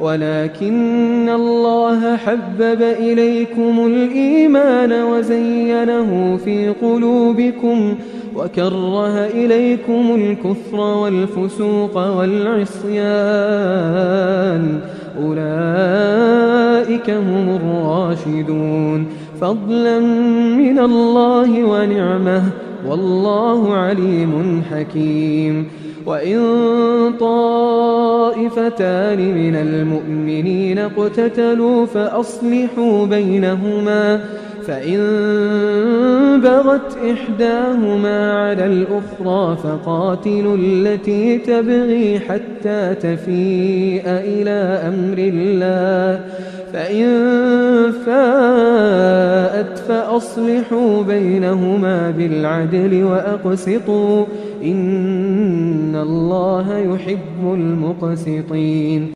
ولكن الله حبب إليكم الإيمان وزينه في قلوبكم وكره إليكم الكفر والفسوق والعصيان أولئك هم الراشدون فضلا من الله ونعمه والله عليم حكيم وإن طائفتان من المؤمنين اقتتلوا فأصلحوا بينهما فإن بغت إحداهما على الأخرى فقاتلوا التي تبغي حتى تفيء إلى أمر الله فإن فاءت فأصلحوا بينهما بالعدل وأقسطوا إن الله يحب المقسطين